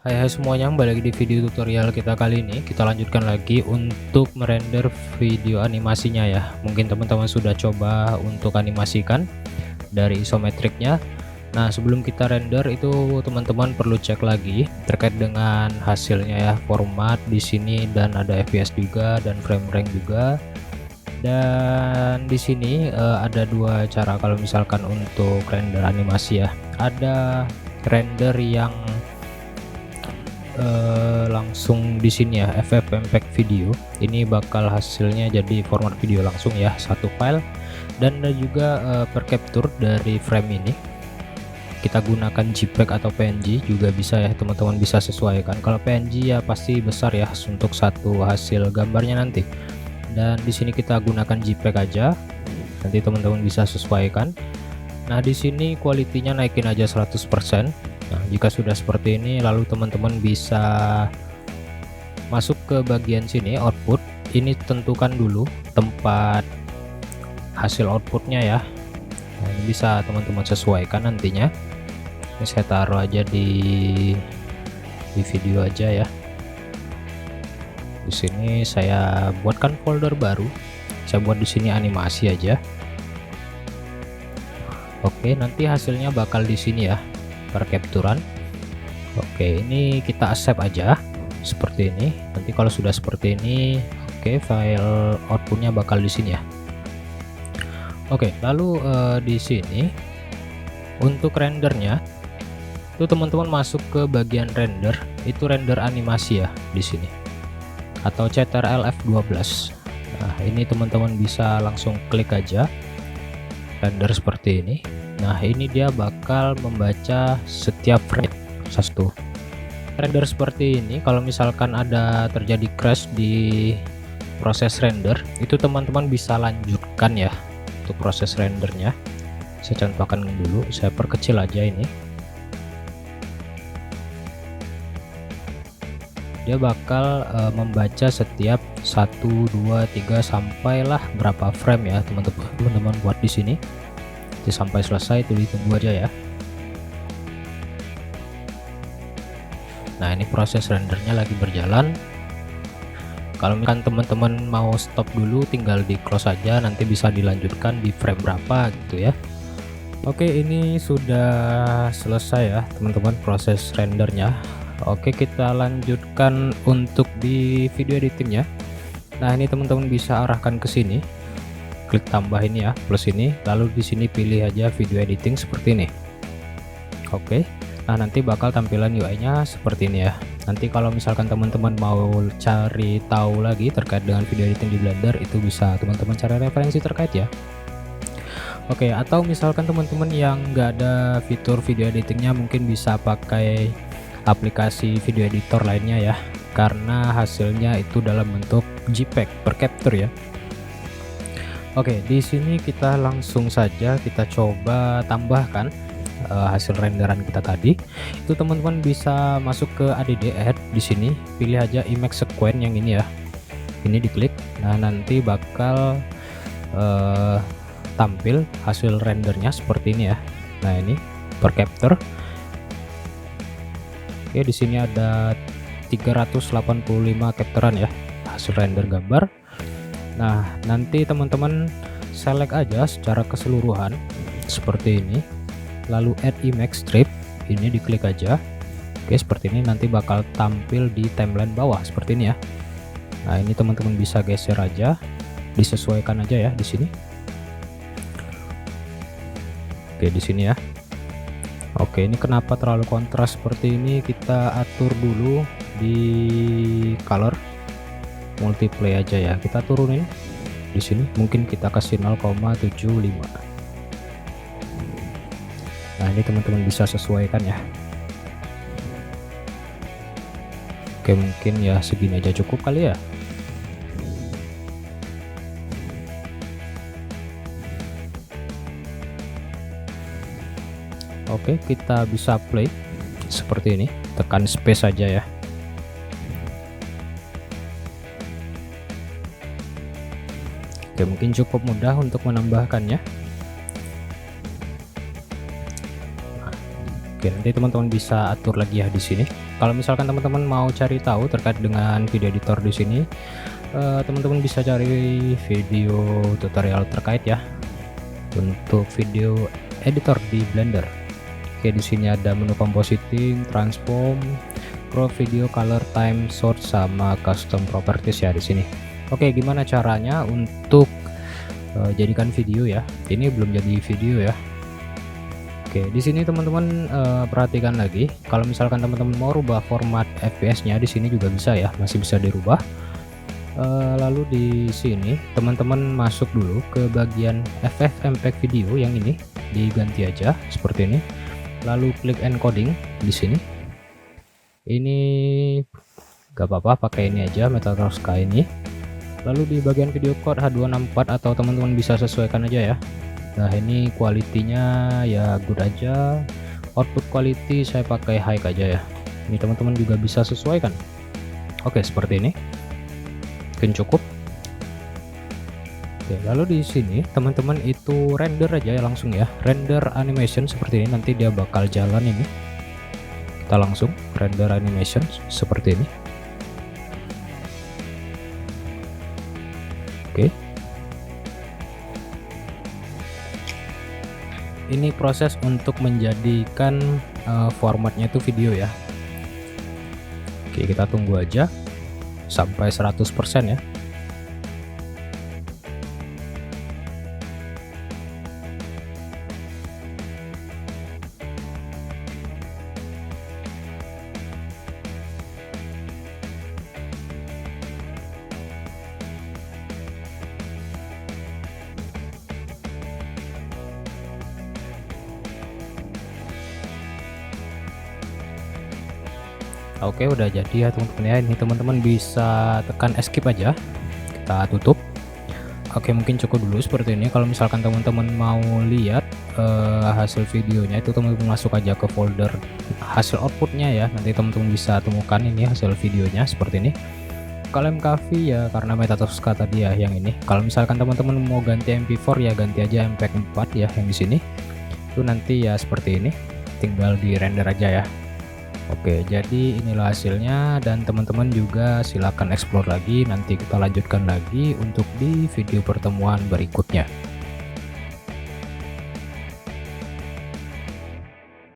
Hai semuanya, kembali lagi di video tutorial kita kali ini. Kita lanjutkan lagi untuk merender video animasinya ya. Mungkin teman-teman sudah coba untuk animasikan dari isometriknya. Nah, sebelum kita render itu teman-teman perlu cek lagi terkait dengan hasilnya ya, format di sini dan ada FPS juga dan frame rate juga. Dan di sini ada dua cara kalau misalkan untuk render animasi ya. Ada render yang langsung di sini ya, FFmpeg video. Ini bakal hasilnya jadi format video langsung ya, satu file. Dan ada juga per capture dari frame ini kita gunakan JPEG atau PNG juga bisa ya, teman-teman bisa sesuaikan. Kalau PNG ya pasti besar ya untuk satu hasil gambarnya nanti. Dan di sini kita gunakan JPEG aja, nanti teman-teman bisa sesuaikan. Nah, di sini kualitinya naikin aja 100%. Nah, jika sudah seperti ini, lalu teman-teman bisa masuk ke bagian sini output. Ini tentukan dulu tempat hasil outputnya ya. Nah, ini bisa teman-teman sesuaikan nantinya. Ini saya taruh aja di video aja ya. Di sini saya buatkan folder baru. Saya buat di sini animasi aja. Oke, nanti hasilnya bakal di sini ya, per capturean. Oke, ini kita accept aja seperti ini. Nanti kalau sudah seperti ini, oke, file outputnya bakal di sini ya. Oke, lalu di sini untuk rendernya itu teman-teman masuk ke bagian render, itu render animasi ya di sini, atau Ctrl F12. Nah, ini teman-teman bisa langsung klik aja render seperti ini. Nah, ini dia bakal membaca setiap frame satu. Render seperti ini kalau misalkan ada terjadi crash di proses render, itu teman-teman bisa lanjutkan ya untuk proses rendernya. Saya contohkan dulu, saya perkecil aja ini. Dia bakal membaca setiap 1 2 3 sampailah berapa frame ya teman-teman buat di sini. Jadi sampai selesai itu ditunggu aja ya. Nah, ini proses rendernya lagi berjalan. Kalau misalkan teman-teman mau stop dulu, tinggal di close aja, nanti bisa dilanjutkan di frame berapa gitu ya. Oke, ini sudah selesai ya teman-teman proses rendernya. Oke, kita lanjutkan untuk di video editingnya. Nah, ini teman-teman bisa arahkan ke sini, klik tambah ini ya, plus ini, lalu di sini pilih aja video editing seperti ini. Oke, nah nanti bakal tampilan UI-nya seperti ini ya. Nanti kalau misalkan teman-teman mau cari tahu lagi terkait dengan video editing di Blender, itu bisa teman-teman cari referensi terkait ya. Oke, atau misalkan teman-teman yang nggak ada fitur video editingnya, mungkin bisa pakai aplikasi video editor lainnya ya, karena hasilnya itu dalam bentuk JPEG per capture ya. Oke, di sini kita langsung saja kita coba tambahkan hasil renderan kita tadi. Itu teman-teman bisa masuk ke add add di sini, pilih aja image sequence yang ini ya. Ini diklik. Nah, nanti bakal tampil hasil rendernya seperti ini ya. Nah, ini per capture. Oke, di sini ada 385 capturean ya hasil render gambar. Nah, nanti teman-teman select aja secara keseluruhan seperti ini, lalu add image strip, ini diklik aja. Oke, seperti ini nanti bakal tampil di timeline bawah seperti ini ya. Nah, ini teman-teman bisa geser aja, disesuaikan aja ya di sini. Oke, di sini ya. Oke, ini kenapa terlalu kontras seperti ini, kita atur dulu di color, multiply aja ya, kita turunin di sini, mungkin kita kasih 0,75. Nah, ini teman-teman bisa sesuaikan ya. Oke, mungkin ya segini aja cukup kali ya. Oke, kita bisa play seperti ini, tekan space aja ya. Oke, mungkin cukup mudah untuk menambahkannya. Oke, nanti teman-teman bisa atur lagi ya di sini. Kalau misalkan teman-teman mau cari tahu terkait dengan video editor di sini, teman-teman bisa cari video tutorial terkait ya untuk video editor di Blender. Oke, di sini ada menu compositing, transform, crop video, color, time, source, sama custom properties ya di sini. Oke, gimana caranya untuk jadikan video ya? Ini belum jadi video ya. Oke, di sini teman-teman perhatikan lagi, kalau misalkan teman-teman mau rubah format FPS-nya di sini juga bisa ya, masih bisa dirubah. Lalu di sini teman-teman masuk dulu ke bagian FFmpeg video yang ini, diganti aja seperti ini. Lalu klik encoding di sini. Ini gak apa-apa, pakai ini aja, Metatoska ini. Lalu di bagian video code H264 atau teman-teman bisa sesuaikan aja ya. Nah, ini kualitinya ya good aja, output quality saya pakai high aja ya. Ini teman-teman juga bisa sesuaikan. Oke, seperti ini mungkin cukup. Oke, lalu di sini teman-teman itu render aja ya, langsung ya, render animation seperti ini, nanti dia bakal jalan ini. Kita langsung render animation seperti ini. Oke, ini proses untuk menjadikan formatnya itu video ya. Oke, kita tunggu aja sampai 100% ya. Oke, udah jadi ya teman-teman ya. Ini teman-teman bisa tekan escape aja, kita tutup. Oke, mungkin cukup dulu seperti ini. Kalau misalkan teman-teman mau lihat hasil videonya, itu teman-teman masuk aja ke folder hasil outputnya ya, nanti teman-teman bisa temukan ini hasil videonya seperti ini. Kalau MKV ya karena Metatoska tadi ya yang ini. Kalau misalkan teman-teman mau ganti MP4 ya ganti aja MPEG 4 ya yang di sini. Itu nanti ya seperti ini, tinggal di render aja ya. Oke, jadi inilah hasilnya, dan teman-teman juga silakan explore lagi, nanti kita lanjutkan lagi untuk di video pertemuan berikutnya.